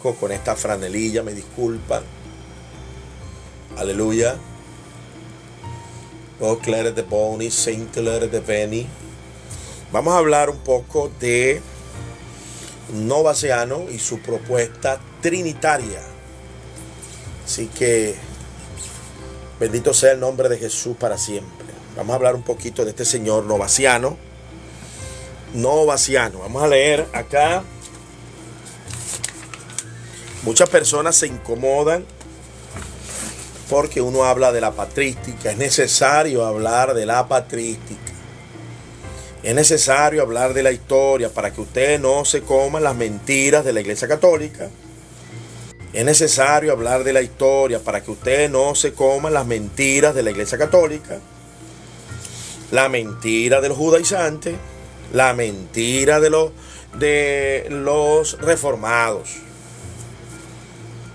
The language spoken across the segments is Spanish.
amanezco con esta franelilla, me disculpan. Aleluya. Oh, Claire de Boni, Saint Claire de Beni. Vamos a hablar un poco de Novaciano y su propuesta trinitaria. Así que bendito sea el nombre de Jesús para siempre. Vamos a hablar un poquito de este señor Novaciano. Vamos a leer acá. Muchas personas se incomodan porque uno habla de la patrística. Es necesario hablar de la patrística. Es necesario hablar de la historia para que ustedes no se coman las mentiras de la Iglesia Católica. Es necesario hablar de la historia para que ustedes no se coman las mentiras de la Iglesia Católica. La mentira de los judaizantes. La mentira de los reformados.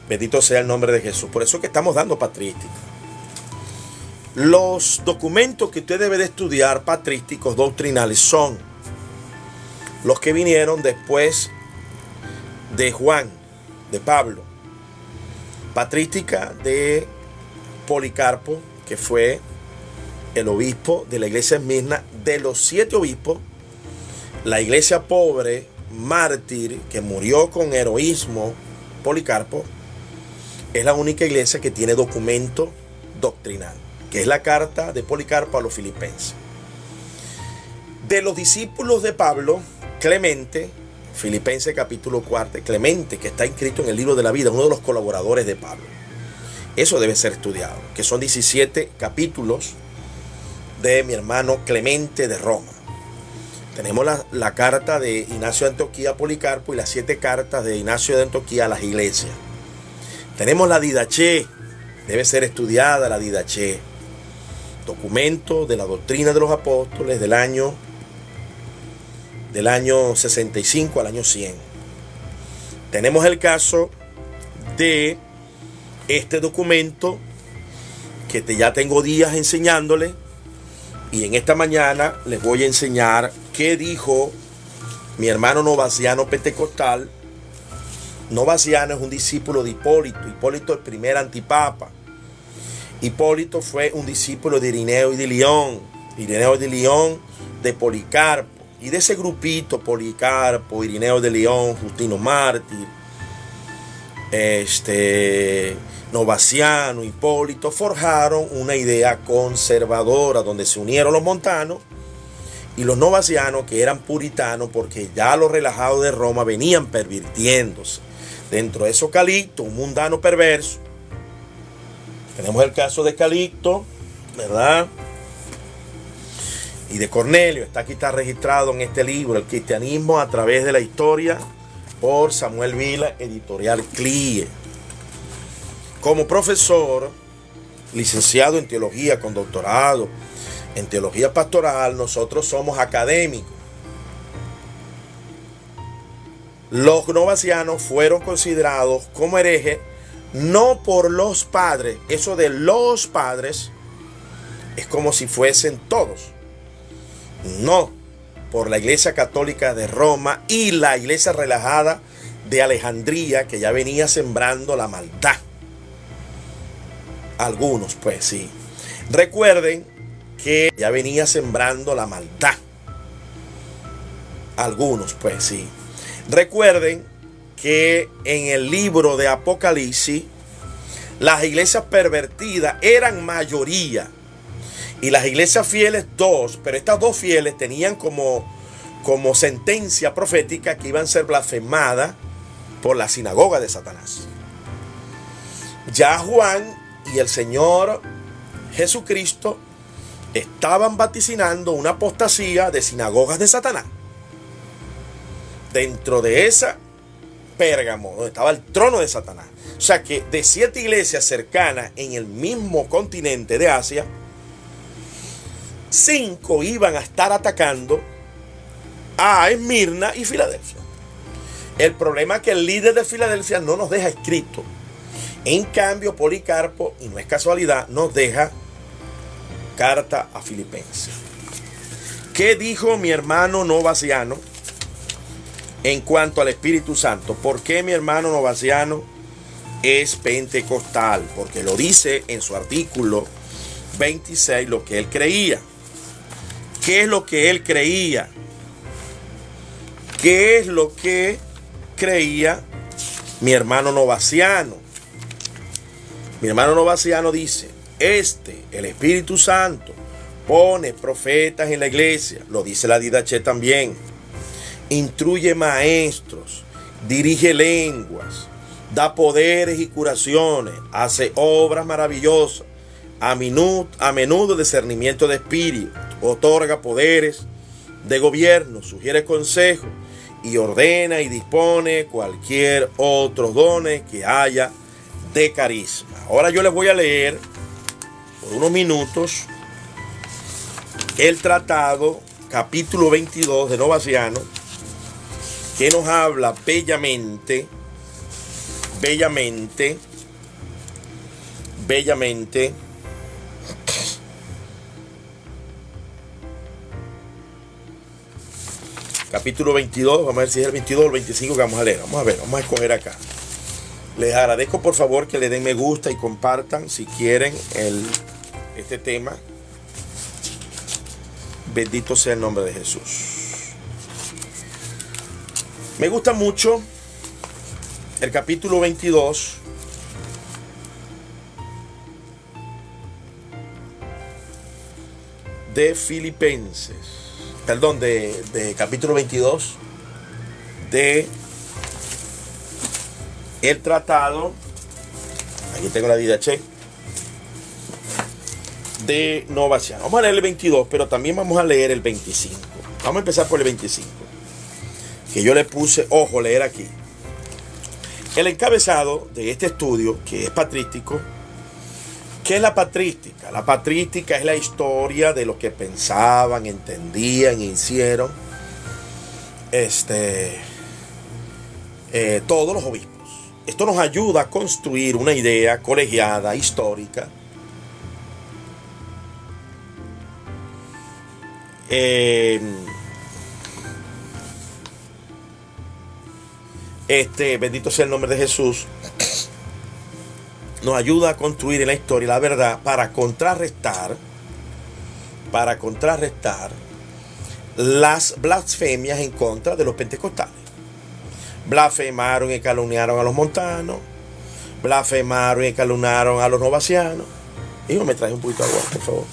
Bendito sea el nombre de Jesús. Por eso es que estamos dando patrística. Los documentos que usted debe de estudiar, patrísticos, doctrinales, son los que vinieron después de Juan, de Pablo. Patrística de Policarpo, que fue el obispo de la iglesia de Esmirna. De los 7 obispos, la iglesia pobre, mártir, que murió con heroísmo, Policarpo, es la única iglesia que tiene documento doctrinal, que es la carta de Policarpo a los filipenses. De los discípulos de Pablo, Clemente, Filipenses capítulo 4, Clemente, que está inscrito en el libro de la vida, uno de los colaboradores de Pablo. Eso debe ser estudiado, que son 17 capítulos de mi hermano Clemente de Roma. Tenemos la carta de Ignacio de Antioquía a Policarpo y las 7 cartas de Ignacio de Antioquía a las iglesias. Tenemos la Didaché, debe ser estudiada la Didaché, documento de la doctrina de los apóstoles del año 65 al año 100. Tenemos el caso de este documento que ya tengo días enseñándole, y en esta mañana les voy a enseñar qué dijo mi hermano Novaciano Pentecostal. Novaciano es un discípulo de Hipólito. Hipólito es el primer antipapa. Hipólito fue un discípulo de Irineo y de León. Irineo de León, de Policarpo. Y de ese grupito, Policarpo, Irineo de León, Justino Mártir, Novaciano, Hipólito, forjaron una idea conservadora donde se unieron los montanos y los novacianos, que eran puritanos, porque ya los relajados de Roma venían pervirtiéndose. Dentro de eso, Calixto, un mundano perverso. Tenemos el caso de Calixto, ¿verdad? Y de Cornelio. Aquí está registrado en este libro, El cristianismo a través de la historia, por Samuel Vila, editorial CLIE. Como profesor, licenciado en teología con doctorado en teología pastoral, nosotros somos académicos. Los novacianos fueron considerados como herejes no por los padres. Eso de los padres es como si fuesen todos. No, por la Iglesia Católica de Roma y la Iglesia relajada de Alejandría, que ya venía sembrando la maldad. Algunos, pues sí. Recuerden que ya venía sembrando la maldad. Algunos, pues sí. Recuerden que en el libro de Apocalipsis las iglesias pervertidas eran mayoría y las iglesias fieles 2, pero estas 2 fieles tenían como sentencia profética que iban a ser blasfemadas por la sinagoga de Satanás. Ya Juan y el Señor Jesucristo estaban vaticinando una apostasía de sinagogas de Satanás. Dentro de esa Pérgamo, donde estaba el trono de Satanás. O sea que de 7 iglesias cercanas en el mismo continente de Asia, 5 iban a estar atacando a Esmirna y Filadelfia. El problema es que el líder de Filadelfia no nos deja escrito. En cambio, Policarpo, y no es casualidad, nos deja carta a Filipenses. ¿Qué dijo mi hermano Novaciano en cuanto al Espíritu Santo. ¿Por qué mi hermano Novaciano es pentecostal? Porque lo dice en su artículo 26 lo que él creía. ¿Qué es lo que él creía? ¿Qué es lo que creía mi hermano Novaciano? Mi hermano Novaciano dice, el Espíritu Santo, pone profetas en la iglesia, lo dice la Didache también, instruye maestros, dirige lenguas, da poderes y curaciones, hace obras maravillosas, a menudo discernimiento de espíritu, otorga poderes de gobierno, sugiere consejos y ordena y dispone cualquier otro dones que haya de carisma. Ahora yo les voy a leer por unos minutos el tratado, capítulo 22 de Novaciano, que nos habla bellamente, capítulo 22, vamos a ver si es el 22 o el 25 que vamos a leer. Vamos a ver, vamos a escoger acá. Les agradezco por favor que le den me gusta y compartan si quieren este tema. Bendito sea el nombre de Jesús. Me gusta mucho el capítulo 22 de Filipenses. Perdón, de capítulo 22 de el tratado, aquí tengo la Didache, de Novaciano. Vamos a leer el 22, pero también vamos a leer el 25. Vamos a empezar por el 25, que yo le puse, ojo, leer aquí. El encabezado de este estudio, que es patrístico. ¿Qué es la patrística? La patrística es la historia de lo que pensaban, entendían e hicieron todos los obispos. Esto nos ayuda a construir una idea colegiada, histórica, bendito sea el nombre de Jesús. Nos ayuda a construir en la historia la verdad para contrarrestar las blasfemias en contra de los pentecostales. Blasfemaron y calumniaron a los montanos, blasfemaron y calumniaron a los novacianos. Hijo, me trae un poquito de agua, por favor.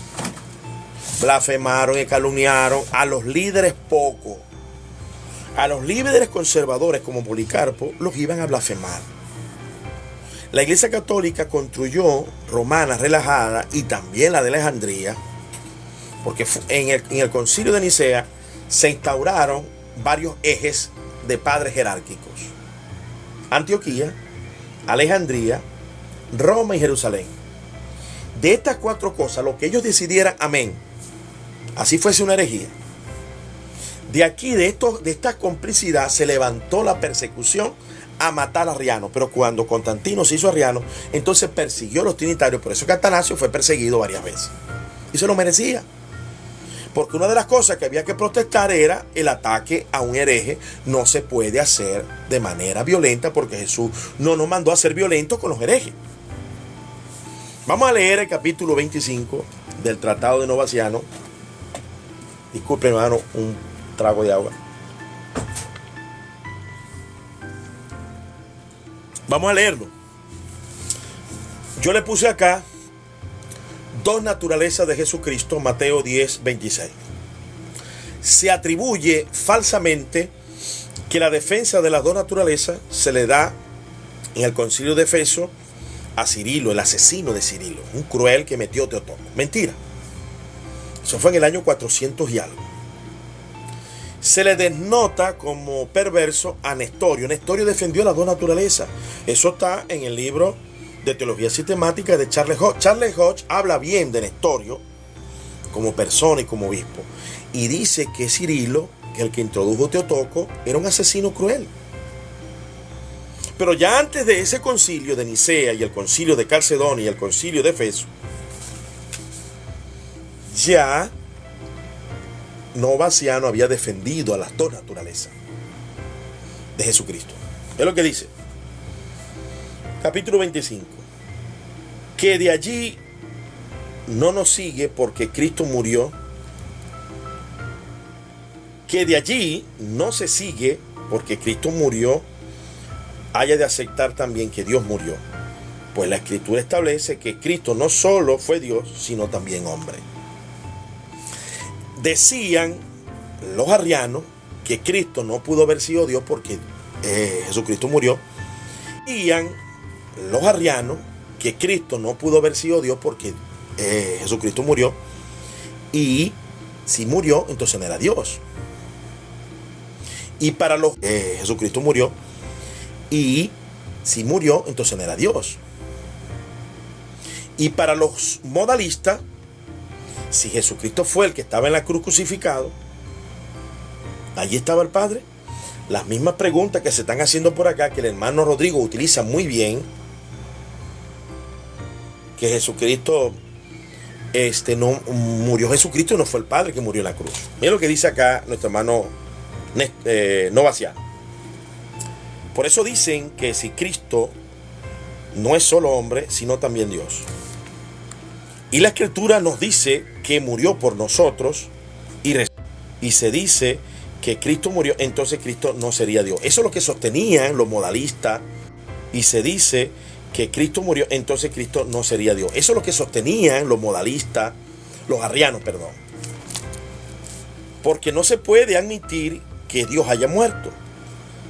Blasfemaron y calumniaron a los líderes pocos, a los líderes conservadores como Policarpo, los iban a blasfemar. La Iglesia Católica construyó romana relajada y también la de Alejandría, porque en el concilio de Nicea se instauraron varios ejes de padres jerárquicos: Antioquía, Alejandría, Roma y Jerusalén. De estas cuatro cosas, lo que ellos decidieran, amén, así fuese una herejía. De aquí, de esta complicidad, se levantó la persecución a matar a arrianos. Pero cuando Constantino se hizo arriano, entonces persiguió a los trinitarios. Por eso que Atanasio fue perseguido varias veces. Y se lo merecía. Porque una de las cosas que había que protestar era el ataque a un hereje. No se puede hacer de manera violenta, porque Jesús no nos mandó a ser violentos con los herejes. Vamos a leer el capítulo 25 del Tratado de Novaciano. Disculpe, hermano, un trago de agua. Vamos a leerlo. Yo le puse acá dos naturalezas de Jesucristo, Mateo 10, 26. Se atribuye falsamente que la defensa de las dos naturalezas se le da en el concilio de Efeso a Cirilo, el asesino de Cirilo, un cruel que metió Teotoco. Mentira. Eso fue en el año 400 y algo. Se le desnota como perverso a Nestorio. Nestorio defendió las dos naturalezas. Eso está en el libro de Teología Sistemática de Charles Hodge. Charles Hodge habla bien de Nestorio como persona y como obispo. Y dice que Cirilo, que el que introdujo Teotoco, era un asesino cruel. Pero ya antes de ese concilio de Nicea y el concilio de Calcedonia y el concilio de Efeso, ya Novaciano había defendido a las dos naturalezas. de Jesucristo. Es lo que dice. Capítulo 25. Que de allí no nos sigue porque Cristo murió. Que de allí no se sigue porque Cristo murió, haya de aceptar también que Dios murió. Pues la Escritura establece que Cristo no solo fue Dios, sino también hombre. Decían los arrianos que Cristo no pudo haber sido Dios porque Jesucristo murió. Decían los arrianos que Cristo no pudo haber sido Dios porque Jesucristo murió. Y si murió, entonces no era Dios. Y para los Jesucristo murió. Y si murió, entonces no era Dios. Y para los modalistas, si Jesucristo fue el que estaba en la cruz crucificado, allí estaba el Padre. Las mismas preguntas que se están haciendo por acá, que el hermano Rodrigo utiliza muy bien, que Jesucristo no murió, Jesucristo no fue el Padre que murió en la cruz. Mira lo que dice acá nuestro hermano Novaciano. Por eso dicen que si Cristo no es solo hombre, sino también Dios. Y la Escritura nos dice que murió por nosotros y se dice que Cristo murió, entonces Cristo no sería Dios. Eso es lo que sostenían los modalistas. Y se dice que Cristo murió, entonces Cristo no sería Dios. Eso es lo que sostenían los modalistas, los arrianos, perdón. Porque no se puede admitir que Dios haya muerto.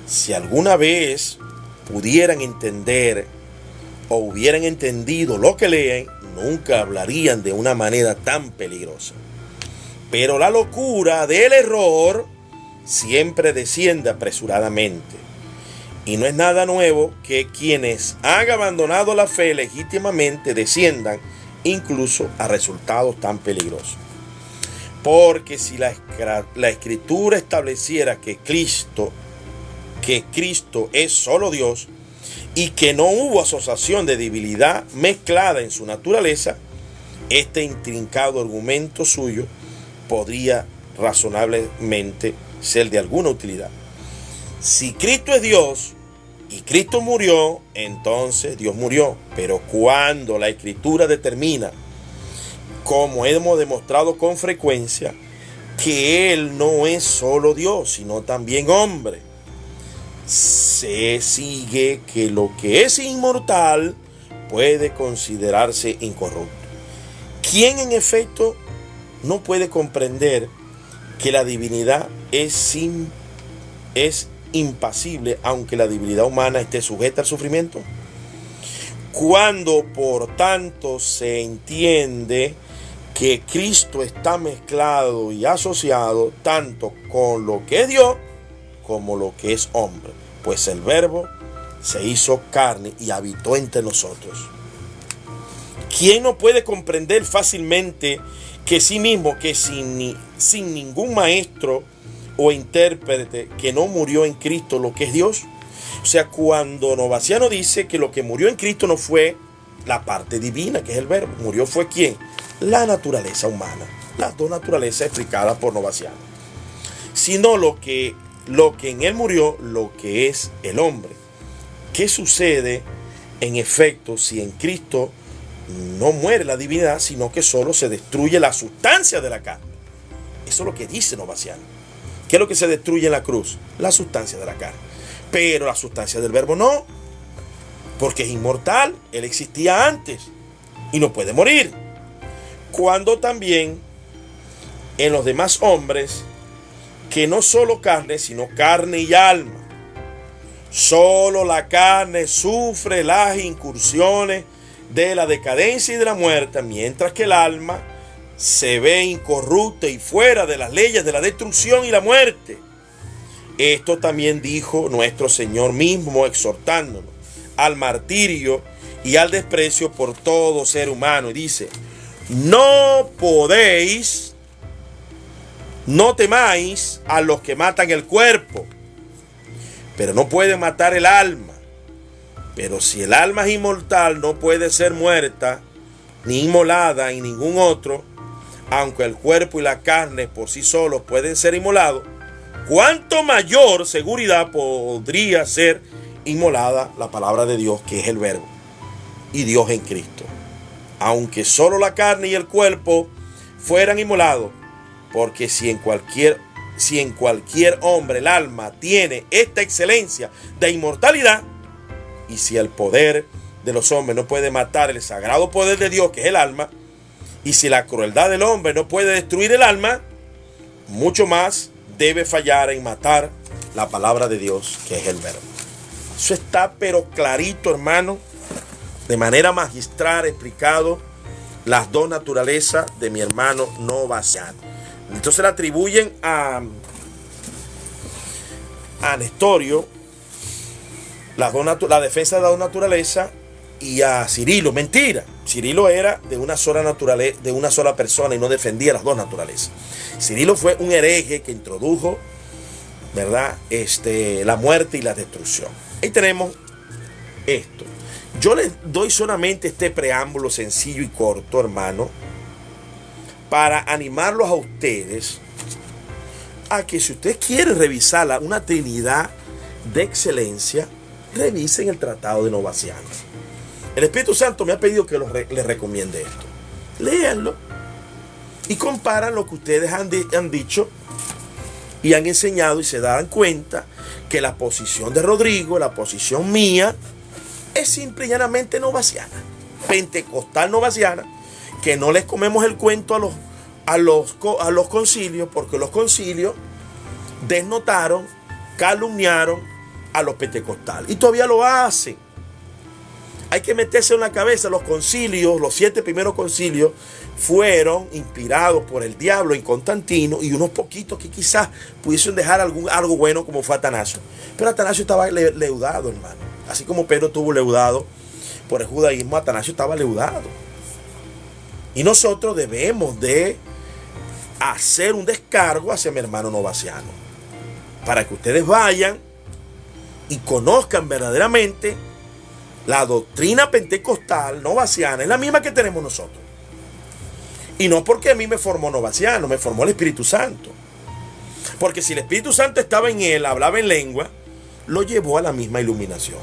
Si alguna vez pudieran entender o hubieran entendido lo que leen, nunca hablarían de una manera tan peligrosa. Pero la locura del error siempre desciende apresuradamente. Y no es nada nuevo que quienes han abandonado la fe legítimamente desciendan incluso a resultados tan peligrosos. Porque si la Escritura estableciera que Cristo es solo Dios y que no hubo asociación de divinidad mezclada en su naturaleza, este intrincado argumento suyo podría razonablemente ser de alguna utilidad. Si Cristo es Dios y Cristo murió, entonces Dios murió. Pero cuando la Escritura determina, como hemos demostrado con frecuencia, que Él no es solo Dios, sino también hombre, se sigue que lo que es inmortal puede considerarse incorrupto. ¿Quién en efecto no puede comprender que la divinidad es impasible, aunque la divinidad humana esté sujeta al sufrimiento? Cuando por tanto se entiende que Cristo está mezclado y asociado tanto con lo que es Dios como lo que es hombre, pues el Verbo se hizo carne y habitó entre nosotros. ¿Quién no puede comprender fácilmente que sí mismo, que sin ningún maestro o intérprete, que no murió en Cristo lo que es Dios? O sea, cuando Novaciano dice que lo que murió en Cristo no fue la parte divina, que es el Verbo, murió fue ¿quién? La naturaleza humana, las dos naturalezas explicadas por Novaciano, sino lo que en él murió, lo que es el hombre. ¿Qué sucede en efecto si en Cristo no muere la divinidad, sino que solo se destruye la sustancia de la carne? Eso es lo que dice Novaciano. ¿Qué es lo que se destruye en la cruz? La sustancia de la carne. Pero la sustancia del Verbo no, porque es inmortal. Él existía antes y no puede morir. Cuando también en los demás hombres, que no solo carne, sino carne y alma, solo la carne sufre las incursiones de la decadencia y de la muerte, mientras que el alma se ve incorrupta y fuera de las leyes de la destrucción y la muerte. Esto también dijo nuestro Señor mismo, exhortándonos al martirio y al desprecio por todo ser humano. Y dice: no temáis a los que matan el cuerpo, pero no pueden matar el alma. Pero si el alma es inmortal, no puede ser muerta ni inmolada en ningún otro, aunque el cuerpo y la carne por sí solos pueden ser inmolados. ¿cuánto mayor seguridad podría ser inmolada la palabra de Dios, que es el Verbo, y Dios en Cristo? Aunque solo la carne y el cuerpo fueran inmolados, porque si en cualquier hombre el alma tiene esta excelencia de inmortalidad, y si el poder de los hombres no puede matar el sagrado poder de Dios, que es el alma, y si la crueldad del hombre no puede destruir el alma, mucho más debe fallar en matar la palabra de Dios, que es el Verbo. Eso está pero clarito, hermano, de manera magistral explicado, las dos naturalezas de mi hermano Novaciano. Entonces le atribuyen a Nestorio la defensa de las dos naturalezas, y a Cirilo. Mentira. Cirilo era de una sola persona y no defendía las dos naturalezas. Cirilo fue un hereje que introdujo, ¿verdad?, la muerte y la destrucción. Ahí tenemos esto. Yo les doy solamente este preámbulo sencillo y corto, hermano, para animarlos a ustedes a que, si ustedes quieren revisar una Trinidad de excelencia, revisen el Tratado de Novaciano. El Espíritu Santo me ha pedido que les recomiende esto. Léanlo y comparan lo que ustedes han dicho y han enseñado, y se dan cuenta que la posición de Rodrigo, la posición mía, es simple y llanamente novaciana, pentecostal novaciana, que no les comemos el cuento a los concilios, porque los concilios desnotaron, calumniaron a los pentecostales, y todavía lo hacen. Hay que meterse en la cabeza, los concilios, los 7 primeros concilios, fueron inspirados por el diablo en Constantino, y unos poquitos que quizás pudiesen dejar algo bueno, como fue Atanasio. Pero Atanasio estaba leudado, hermano. Así como Pedro estuvo leudado por el judaísmo, Atanasio estaba leudado. Y nosotros debemos de hacer un descargo hacia mi hermano Novaciano, para que ustedes vayan y conozcan verdaderamente la doctrina pentecostal novaciana. Es la misma que tenemos nosotros. Y no porque a mí me formó Novaciano, me formó el Espíritu Santo. Porque si el Espíritu Santo estaba en él, hablaba en lengua, lo llevó a la misma iluminación.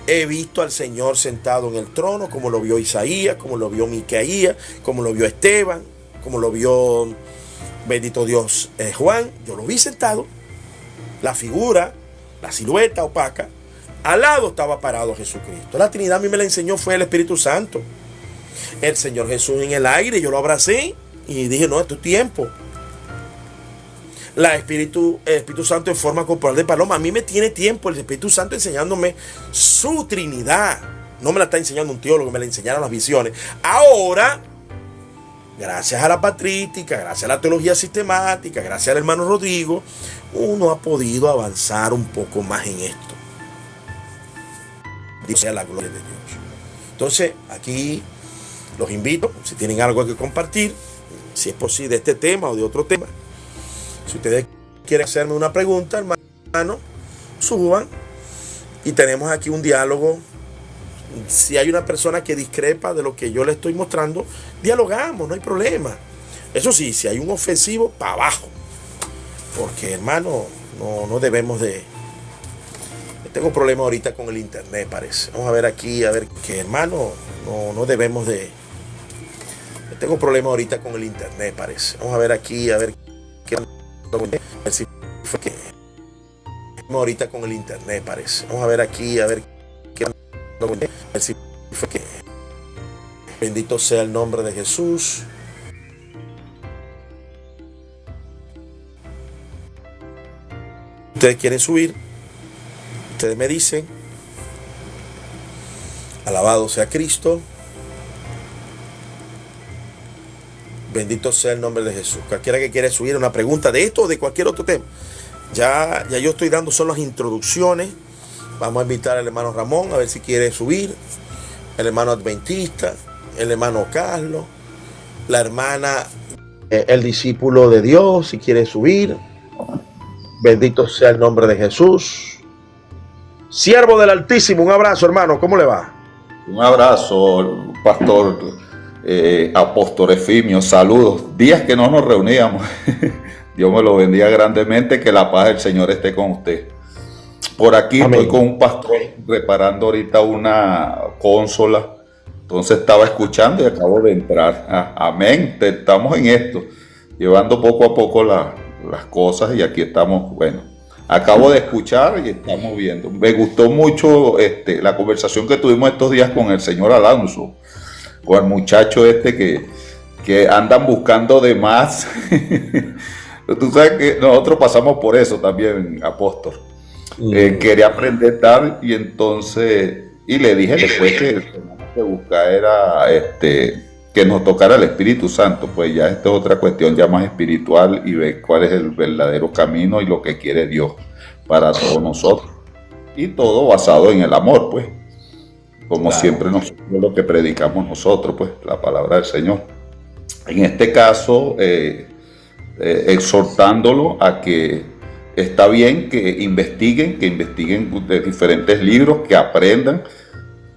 He visto al Señor sentado en el trono, como lo vio Isaías, como lo vio Micaías, como lo vio Esteban, como lo vio, bendito Dios, Juan. Yo lo vi sentado. La figura, la silueta opaca, al lado estaba parado Jesucristo. La Trinidad a mí me la enseñó fue el Espíritu Santo. El Señor Jesús en el aire, yo lo abracé y dije, no, es tu tiempo. El Espíritu Santo en forma corporal de paloma. A mí me tiene tiempo el Espíritu Santo enseñándome su Trinidad. No me la está enseñando un teólogo, me la enseñaron las visiones. Ahora, gracias a la patrística, gracias a la teología sistemática, gracias al hermano Rodrigo, uno ha podido avanzar un poco más en esto. Dios sea la gloria de Dios. Entonces, aquí los invito, si tienen algo que compartir, si es posible de este tema o de otro tema. Si ustedes quieren hacerme una pregunta, hermano, suban y tenemos aquí un diálogo. Si hay una persona que discrepa de lo que yo le estoy mostrando, dialogamos, no hay problema. Eso sí, si hay un ofensivo, para abajo. Porque, hermano, no debemos de... Tengo problemas ahorita con el internet, parece. Vamos a ver aquí, a ver qué, hermano, no debemos de... Tengo problemas ahorita con el internet, parece. Vamos a ver aquí, a ver qué... A ver si fue que... Ahorita con el internet, parece. Vamos a ver aquí, a ver qué... A ver si fue que... Bendito sea el nombre de Jesús. Ustedes quieren subir, ustedes me dicen. Alabado sea Cristo. Bendito sea el nombre de Jesús. Cualquiera que quiera subir una pregunta de esto o de cualquier otro tema. Ya yo estoy dando solo las introducciones. Vamos a invitar al hermano Ramón a ver si quiere subir. El hermano Adventista, el hermano Carlos, la hermana, el discípulo de Dios, si quiere subir. Bendito sea el nombre de Jesús. Siervo del Altísimo, un abrazo, hermano. ¿Cómo le va? Un abrazo, pastor apóstol Efimio. Saludos. Días que no nos reuníamos. Dios me lo bendiga grandemente, que la paz del Señor esté con usted. Por aquí Amén. estoy con un pastor reparando ahorita una consola. Entonces estaba escuchando y acabo de entrar. Amén. Estamos en esto, llevando poco a poco las cosas y aquí estamos. Bueno, acabo de escuchar y estamos viendo. Me gustó mucho la conversación que tuvimos estos días con el señor Alonso, con el muchacho que andan buscando de más. Tú sabes que nosotros pasamos por eso también, apóstol. Quería aprender tal y entonces, y le dije después que buscar era que nos tocara el Espíritu Santo, pues ya esta es otra cuestión ya más espiritual y ver cuál es el verdadero camino y lo que quiere Dios para todos nosotros. Y todo basado en el amor, pues, como claro, siempre nosotros lo que predicamos nosotros, pues, la palabra del Señor. En este caso, exhortándolo a que está bien que investiguen de diferentes libros, que aprendan,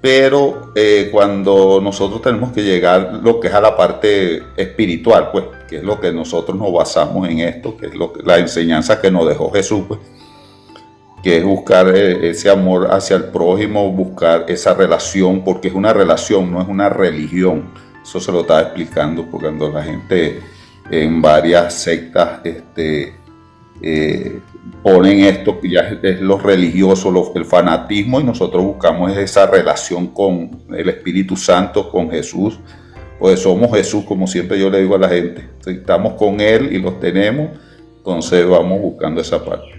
pero cuando nosotros tenemos que llegar lo que es a la parte espiritual, pues, que es lo que nosotros nos basamos en esto, que es la enseñanza que nos dejó Jesús, pues, que es buscar ese amor hacia el prójimo, buscar esa relación, porque es una relación, no es una religión. Eso se lo estaba explicando, porque cuando la gente en varias sectas ponen esto, que ya es lo religioso, el fanatismo, y nosotros buscamos esa relación con el Espíritu Santo, con Jesús, pues somos Jesús, como siempre yo le digo a la gente, estamos con Él y los tenemos, entonces vamos buscando esa parte.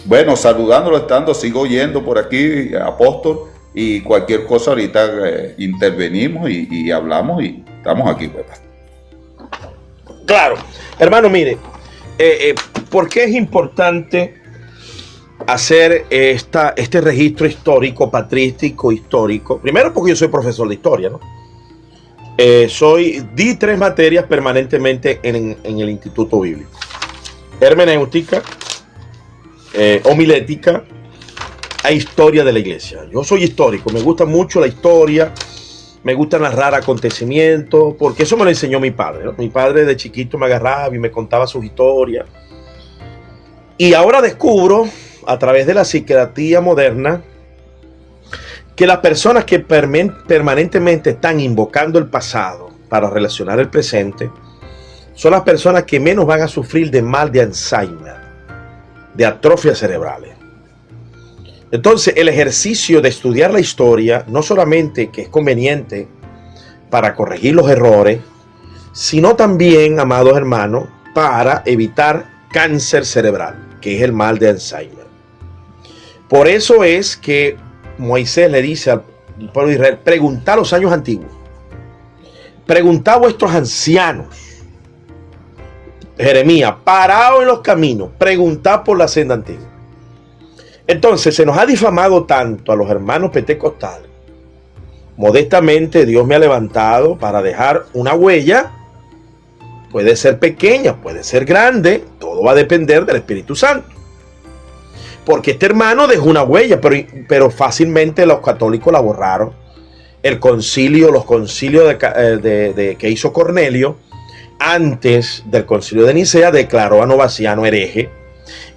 Bueno, saludándolo, sigo oyendo por aquí, apóstol, y cualquier cosa ahorita intervenimos y hablamos y estamos aquí, pues. Claro, hermano, mire, ¿por qué es importante hacer este registro histórico, patrístico, histórico? Primero porque yo soy profesor de historia, ¿no? Di 3 materias permanentemente en el Instituto Bíblico: hermenéutica, homilética e historia de la iglesia. Yo soy histórico, me gusta mucho la historia, me gusta narrar acontecimientos, porque eso me lo enseñó mi padre, ¿no? Mi padre de chiquito me agarraba y me contaba sus historias. Y ahora descubro, a través de la psiquiatría moderna, que las personas que permanentemente están invocando el pasado para relacionar el presente son las personas que menos van a sufrir de mal de Alzheimer, de atrofias cerebrales. Entonces, el ejercicio de estudiar la historia no solamente que es conveniente para corregir los errores, sino también, amados hermanos, para evitar cáncer cerebral, que es el mal de Alzheimer. Por eso es que Moisés le dice al pueblo de Israel: preguntad a los años antiguos, preguntad a vuestros ancianos. Jeremías: paraos en los caminos, preguntad por la senda antigua. Entonces se nos ha difamado tanto a los hermanos pentecostales. Modestamente Dios me ha levantado para dejar una huella. Puede ser pequeña, puede ser grande, todo va a depender del Espíritu Santo. Porque este hermano dejó una huella, pero fácilmente los católicos la borraron. Los concilios que hizo Cornelio, antes del concilio de Nicea, declaró a Novaciano hereje.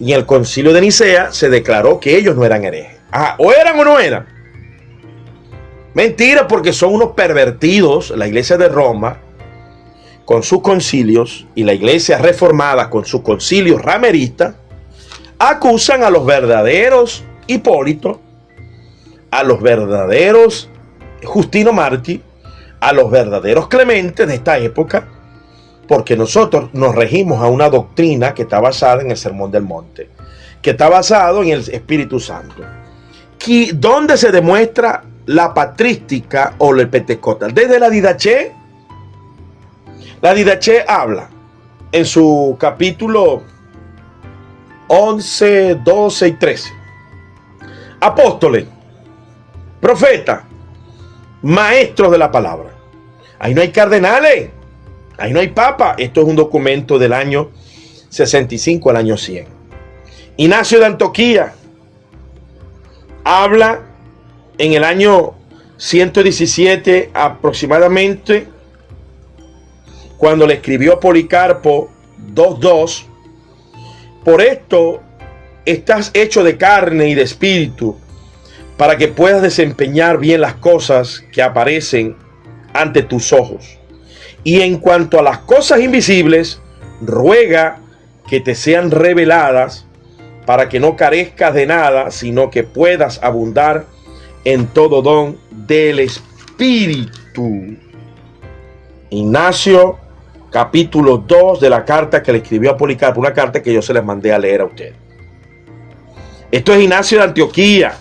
Y en el concilio de Nicea se declaró que ellos no eran herejes. ¿O eran o no eran? Mentira, porque son unos pervertidos. La iglesia de Roma, con sus concilios, y la iglesia reformada con sus concilios rameristas, acusan a los verdaderos Hipólito, a los verdaderos Justino Mártir, a los verdaderos Clementes de esta época, porque nosotros nos regimos a una doctrina que está basada en el Sermón del Monte, que está basado en el Espíritu Santo. ¿Dónde se demuestra la patrística o el pentecostal? Desde la Didaché. La Didaché habla en su capítulo 11, 12 y 13. Apóstoles, profetas, maestros de la palabra. Ahí no hay cardenales, ahí no hay papa. Esto es un documento del año 65 al año 100. Ignacio de Antioquía habla en el año 117 aproximadamente, cuando le escribió a Policarpo 2:2, Por esto estás hecho de carne y de espíritu, para que puedas desempeñar bien las cosas que aparecen ante tus ojos. Y en cuanto a las cosas invisibles, ruega que te sean reveladas, para que no carezcas de nada, sino que puedas abundar en todo don del Espíritu. Ignacio, capítulo 2 de la carta que le escribió a Policarpo, una carta que yo se les mandé a leer a ustedes. Esto es Ignacio de Antioquía,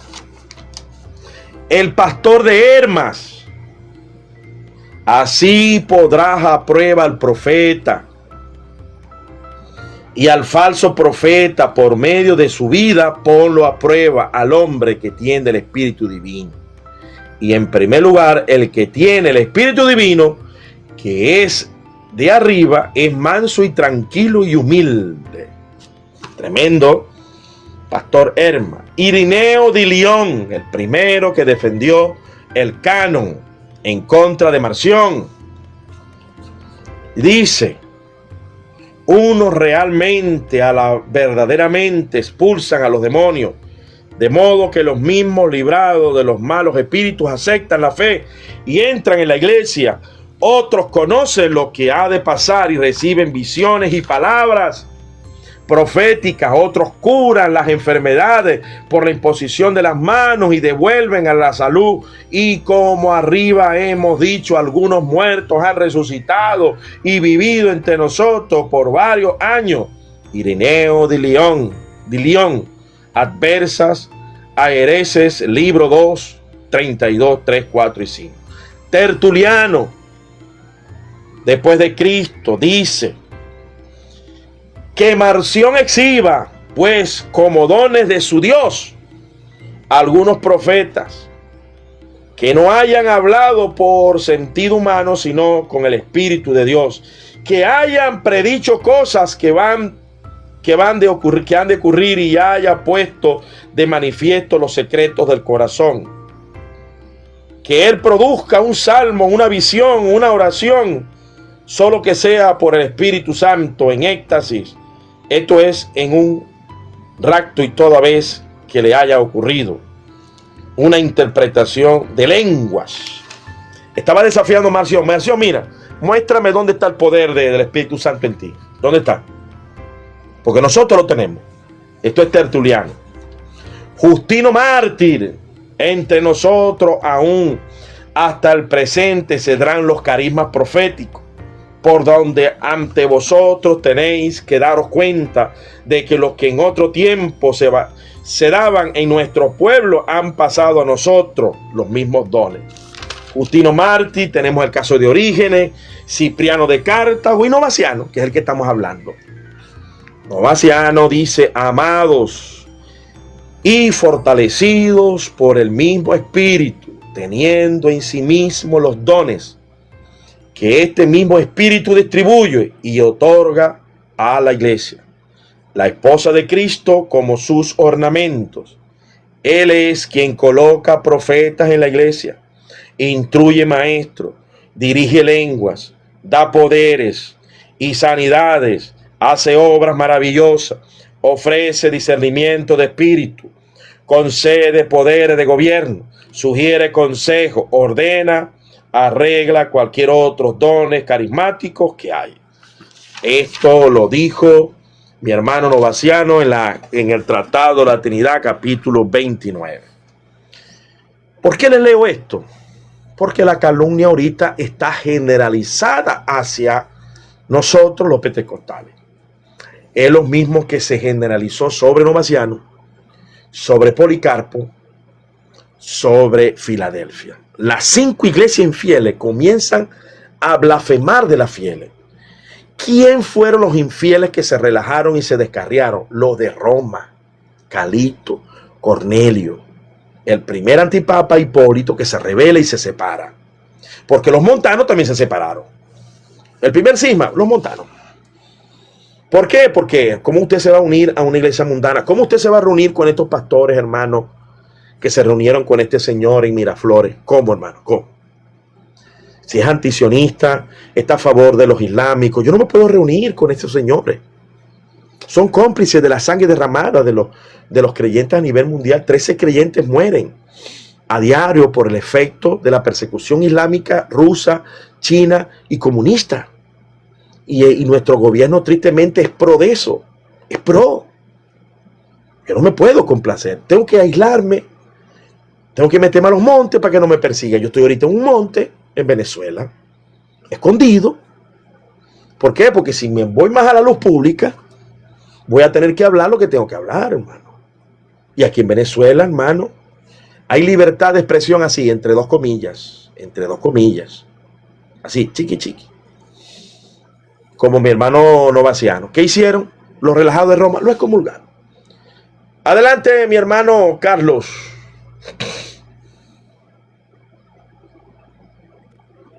el pastor de Hermas. Así podrás a prueba al profeta y al falso profeta por medio de su vida. Ponlo a prueba al hombre que tiene el Espíritu Divino. Y en primer lugar, el que tiene el Espíritu Divino, que es de arriba, es manso y tranquilo y humilde. Tremendo pastor Hermas. Irineo de Lyon, el primero que defendió el canon en contra de Marción, dice: unos realmente verdaderamente expulsan a los demonios, de modo que los mismos librados de los malos espíritus aceptan la fe y entran en la iglesia. Otros conocen lo que ha de pasar y reciben visiones y palabras proféticas. Otros curan las enfermedades por la imposición de las manos y devuelven a la salud. Y como arriba hemos dicho, algunos muertos han resucitado y vivido entre nosotros por varios años. Ireneo de Lyon, Adversas a Hereses, libro 2, 32, 3, 4 y 5. Tertuliano, después de Cristo, dice que Marción exhiba, pues, como dones de su Dios, algunos profetas que no hayan hablado por sentido humano, sino con el Espíritu de Dios, que hayan predicho cosas que han de ocurrir y haya puesto de manifiesto los secretos del corazón. Que él produzca un salmo, una visión, una oración, solo que sea por el Espíritu Santo en éxtasis. Esto es en un rapto y toda vez que le haya ocurrido una interpretación de lenguas. Estaba desafiando a Marción. Marción, mira, muéstrame dónde está el poder del Espíritu Santo en ti. ¿Dónde está? Porque nosotros lo tenemos. Esto es Tertuliano. Justino mártir. Entre nosotros aún hasta el presente se darán los carismas proféticos, por donde ante vosotros tenéis que daros cuenta de que los que en otro tiempo se daban en nuestro pueblo han pasado a nosotros los mismos dones. Justino mártir, tenemos el caso de Orígenes, Cipriano de Cartago y Novaciano, que es el que estamos hablando. Novaciano dice: amados y fortalecidos por el mismo Espíritu, teniendo en sí mismo los dones que este mismo Espíritu distribuye y otorga a la iglesia, la esposa de Cristo, como sus ornamentos. Él es quien coloca profetas en la iglesia, instruye maestros, dirige lenguas, da poderes y sanidades, hace obras maravillosas, ofrece discernimiento de espíritu, concede poderes de gobierno, sugiere consejo, ordena, arregla cualquier otro dones carismáticos que hay. Esto lo dijo mi hermano Novaciano en el Tratado de la Trinidad, capítulo 29. ¿Por qué les leo esto? Porque la calumnia ahorita está generalizada hacia nosotros los pentecostales. Es lo mismo que se generalizó sobre Novaciano, sobre Policarpo, sobre Filadelfia. Las 5 iglesias infieles comienzan a blasfemar de las fieles. ¿Quién fueron los infieles que se relajaron y se descarriaron? Los de Roma, Calixto, Cornelio, el primer antipapa Hipólito, que se rebela y se separa. Porque los montanos también se separaron. El primer cisma, los montanos. ¿Por qué? Porque ¿cómo usted se va a unir a una iglesia mundana? ¿Cómo usted se va a reunir con estos pastores, hermanos, que se reunieron con este señor en Miraflores? ¿Cómo, hermano? ¿Cómo? Si es antisionista, está a favor de los islámicos, yo no me puedo reunir con estos señores. Son cómplices de la sangre derramada de los creyentes a nivel mundial. 13 creyentes mueren a diario por el efecto de la persecución islámica rusa, china y comunista. Y nuestro gobierno tristemente es pro de eso. Es pro. Yo no me puedo complacer. Tengo que aislarme. Tengo que meterme a los montes para que no me persiga. Yo estoy ahorita en un monte en Venezuela, escondido. ¿Por qué? Porque si me voy más a la luz pública, voy a tener que hablar lo que tengo que hablar, hermano. Y aquí en Venezuela, hermano, hay libertad de expresión así, entre dos comillas. Entre dos comillas. Así, chiqui, chiqui. Como mi hermano Novaciano. ¿Qué hicieron? Los relajados de Roma lo excomulgaron. Adelante, mi hermano Carlos.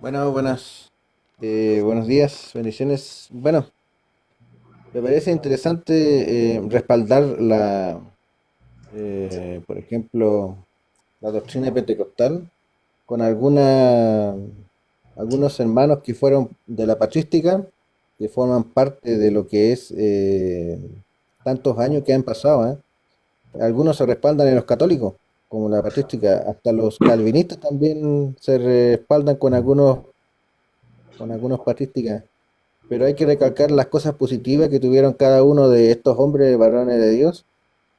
Bueno, buenos días, bendiciones. Bueno, me parece interesante respaldar por ejemplo, la doctrina pentecostal con algunos hermanos que fueron de la patrística, que forman parte de lo que es tantos años que han pasado, ¿eh? Algunos se respaldan en los católicos, como la patrística, hasta los calvinistas también se respaldan con algunos patrísticas. Pero hay que recalcar las cosas positivas que tuvieron cada uno de estos hombres varones de Dios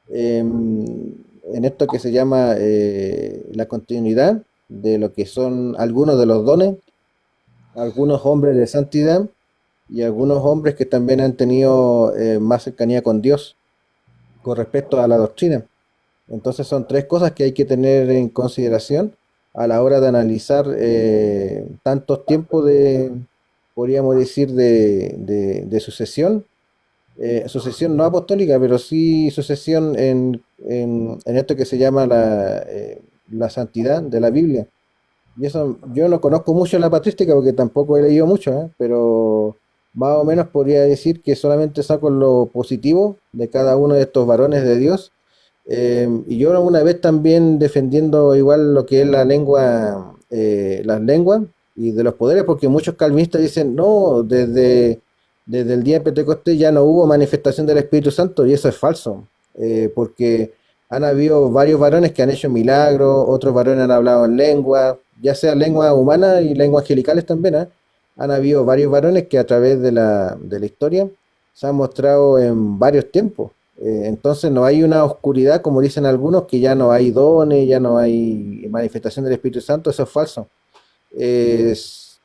en esto que se llama la continuidad de lo que son algunos de los dones, algunos hombres de santidad y algunos hombres que también han tenido más cercanía con Dios con respecto a la doctrina. Entonces son tres cosas que hay que tener en consideración a la hora de analizar tantos tiempos podríamos decir, de sucesión. Sucesión no apostólica, pero sí sucesión en esto que se llama la santidad de la Biblia. Y eso, yo no conozco mucho la patrística porque tampoco he leído mucho, pero más o menos podría decir que solamente saco lo positivo de cada uno de estos varones de Dios. Y yo una vez también defendiendo igual lo que es la lengua, las lenguas y de los poderes, porque muchos calvinistas dicen, no, desde el día de Pentecostés ya no hubo manifestación del Espíritu Santo, y eso es falso, porque han habido varios varones que han hecho milagros, otros varones han hablado en lengua, ya sea lengua humana y lenguas angelicales también, ¿eh? Han habido varios varones que a través de la historia se han mostrado en varios tiempos. Entonces no hay una oscuridad, como dicen algunos, que ya no hay dones, ya no hay manifestación del Espíritu Santo, eso es falso.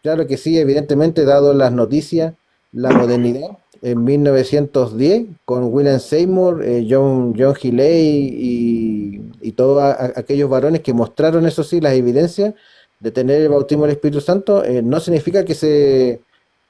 Claro que sí, evidentemente, dado las noticias, la modernidad, en 1910, con William Seymour, John Healey y todos aquellos varones que mostraron, eso sí, las evidencias de tener el bautismo del Espíritu Santo, no significa que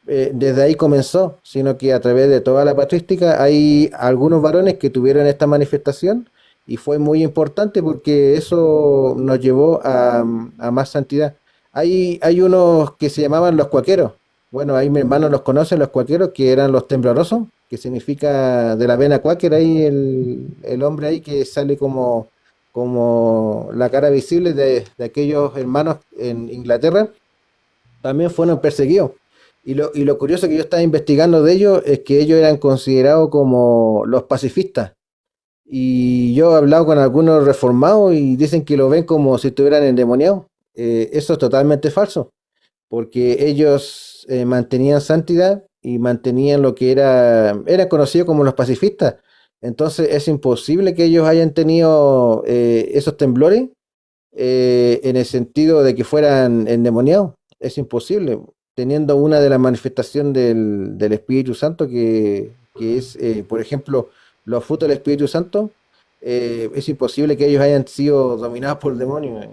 desde ahí comenzó, sino que a través de toda la patrística hay algunos varones que tuvieron esta manifestación y fue muy importante porque eso nos llevó a más santidad. Hay unos que se llamaban los cuaqueros. Bueno, ahí mi hermano los conoce, los cuaqueros, que eran los temblorosos, que significa de la vena cuáquera, ahí el hombre ahí que sale como la cara visible de aquellos hermanos en Inglaterra, también fueron perseguidos. Y lo curioso que yo estaba investigando de ellos es que ellos eran considerados como los pacifistas. Y yo he hablado con algunos reformados y dicen que lo ven como si estuvieran endemoniados. Eso es totalmente falso, porque ellos mantenían santidad y mantenían lo que era conocido como los pacifistas. Entonces es imposible que ellos hayan tenido esos temblores en el sentido de que fueran endemoniados. Es imposible, teniendo una de las manifestaciones del Espíritu Santo que es, por ejemplo, los frutos del Espíritu Santo. Es imposible que ellos hayan sido dominados por demonios.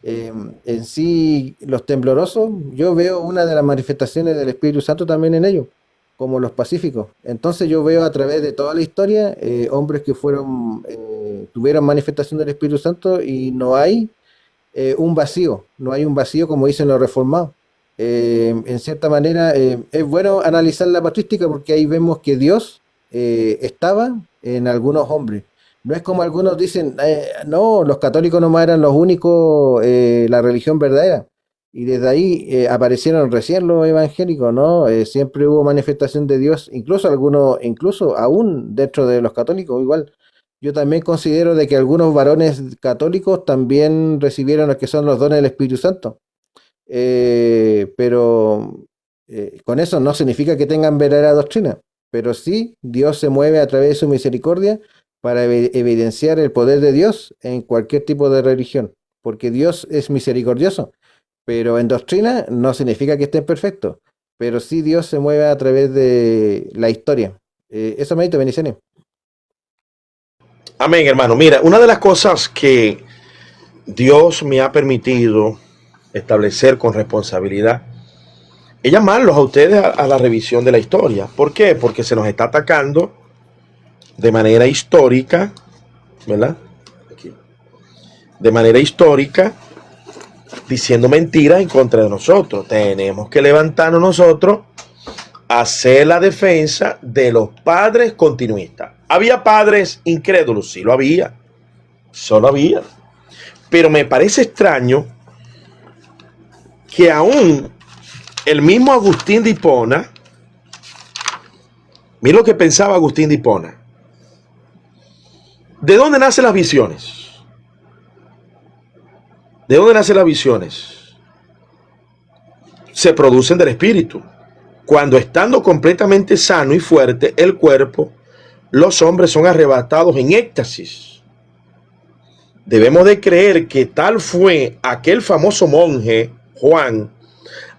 En sí, los temblorosos, yo veo una de las manifestaciones del Espíritu Santo también en ellos, como los pacíficos. Entonces yo veo a través de toda la historia hombres que tuvieron manifestación del Espíritu Santo y no hay no hay un vacío como dicen los reformados. En cierta manera es bueno analizar la patrística porque ahí vemos que Dios estaba en algunos hombres. No es como algunos dicen, no, los católicos nomás eran los únicos, la religión verdadera. Y desde ahí aparecieron recién los evangélicos, ¿no? Siempre hubo manifestación de Dios, incluso algunos, incluso aún dentro de los católicos, igual. Yo también considero de que algunos varones católicos también recibieron lo que son los dones del Espíritu Santo. Pero con eso no significa que tengan verdadera doctrina, pero sí Dios se mueve a través de su misericordia para evidenciar el poder de Dios en cualquier tipo de religión, porque Dios es misericordioso, pero en doctrina no significa que estén perfectos, pero sí Dios se mueve a través de la historia. Eso me ha dicho, bendiciones. Amén, hermano. Mira, una de las cosas que Dios me ha permitido establecer con responsabilidad es llamarlos a ustedes a la revisión de la historia. ¿Por qué? Porque se nos está atacando de manera histórica, ¿verdad? Aquí. De manera histórica, diciendo mentiras en contra de nosotros. Tenemos que levantarnos nosotros a hacer la defensa de los padres continuistas. ¿Había padres incrédulos? Sí, lo había. Solo había. Pero me parece extraño que aún el mismo Agustín de Hipona, mira lo que pensaba Agustín de Hipona. ¿De dónde nacen las visiones? ¿De dónde nacen las visiones? Se producen del espíritu. Cuando estando completamente sano y fuerte el cuerpo, los hombres son arrebatados en éxtasis. Debemos de creer que tal fue aquel famoso monje Juan,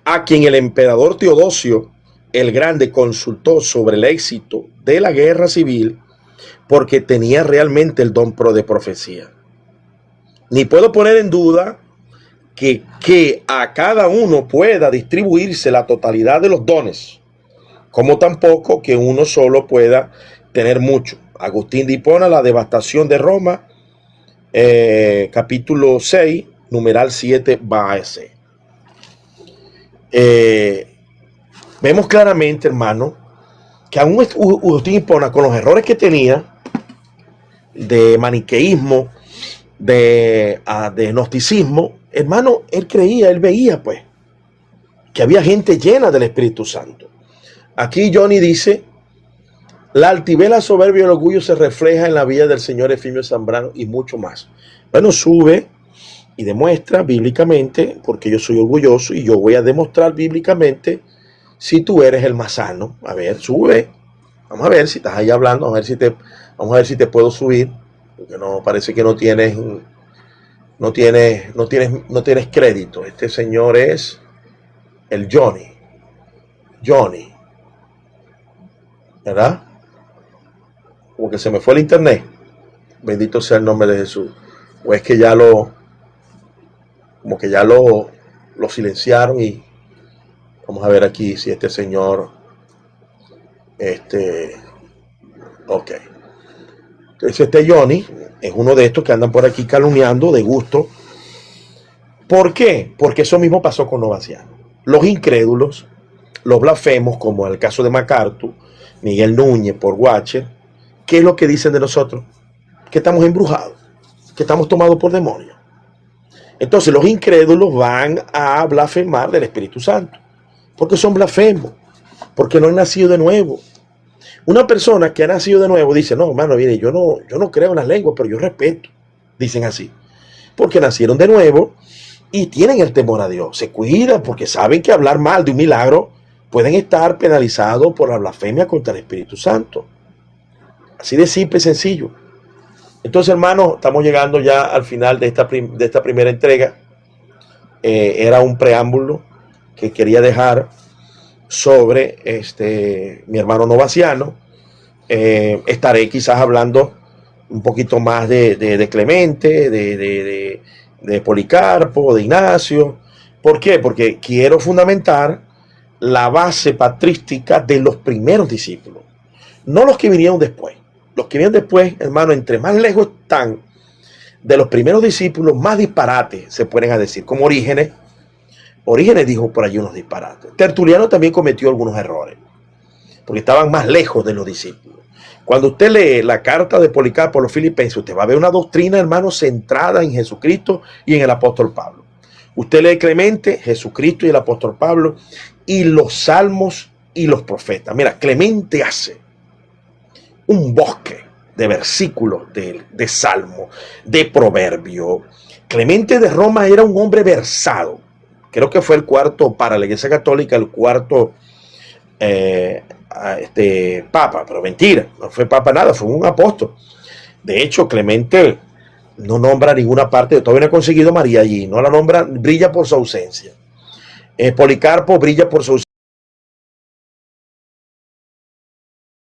a quien el emperador Teodosio el Grande consultó sobre el éxito de la guerra civil, porque tenía realmente el don de profecía. Ni puedo poner en duda que a cada uno pueda distribuirse la totalidad de los dones, como tampoco que uno solo pueda tener mucho. Agustín de Hipona, La devastación de Roma, capítulo 6, numeral 7, va a ese. Vemos claramente, hermano, que aún Agustín Hipona, con los errores que tenía de maniqueísmo, de gnosticismo, hermano, él creía, él veía pues que había gente llena del Espíritu Santo. Aquí Johnny dice: la altivez, la soberbia y el orgullo se refleja en la vida del señor Efimio Zambrano y mucho más. Bueno, sube y demuestra bíblicamente, porque yo soy orgulloso y yo voy a demostrar bíblicamente si tú eres el más sano. A ver, sube. Vamos a ver si estás ahí hablando, vamos a ver si te puedo subir, porque no parece que no tienes crédito. Este señor es el Johnny, ¿verdad? Como que se me fue el internet. Bendito sea el nombre de Jesús. O es que ya lo silenciaron. Y vamos a ver aquí si este señor, ok. Entonces este Johnny es uno de estos que andan por aquí calumniando de gusto. ¿Por qué? Porque eso mismo pasó con Novaciano. Los incrédulos, los blasfemos, como en el caso de MacArthur, Miguel Núñez por Watcher, ¿qué es lo que dicen de nosotros? Que estamos embrujados, que estamos tomados por demonios. Entonces los incrédulos van a blasfemar del Espíritu Santo, porque son blasfemos, porque no han nacido de nuevo. Una persona que ha nacido de nuevo dice: no, hermano, mire, yo no creo en las lenguas, pero yo respeto. Dicen así, porque nacieron de nuevo y tienen el temor a Dios. Se cuidan porque saben que hablar mal de un milagro pueden estar penalizados por la blasfemia contra el Espíritu Santo. Así de simple y sencillo. Entonces, hermanos, estamos llegando ya al final de esta primera entrega. Era un preámbulo que quería dejar sobre mi hermano Novaciano. Estaré quizás hablando un poquito más de Clemente, de Policarpo, de Ignacio. ¿Por qué? Porque quiero fundamentar la base patrística de los primeros discípulos, no los que vinieron después. Los que vienen después, hermano, entre más lejos están de los primeros discípulos, más disparates se pueden decir, como Orígenes. Orígenes dijo por allí unos disparates. Tertuliano también cometió algunos errores, porque estaban más lejos de los discípulos. Cuando usted lee la carta de Policarpo a los Filipenses, usted va a ver una doctrina, hermano, centrada en Jesucristo y en el apóstol Pablo. Usted lee Clemente, Jesucristo y el apóstol Pablo, y los salmos y los profetas. Mira, Clemente hace un bosque de versículos de salmo, de proverbio. Clemente de Roma era un hombre versado. Creo que fue el cuarto, para la Iglesia Católica, el cuarto papa, pero mentira, no fue papa nada, fue un apóstol. De hecho, Clemente no nombra ninguna parte, todavía no he conseguido María allí, no la nombra, brilla por su ausencia. Policarpo brilla por su ausencia.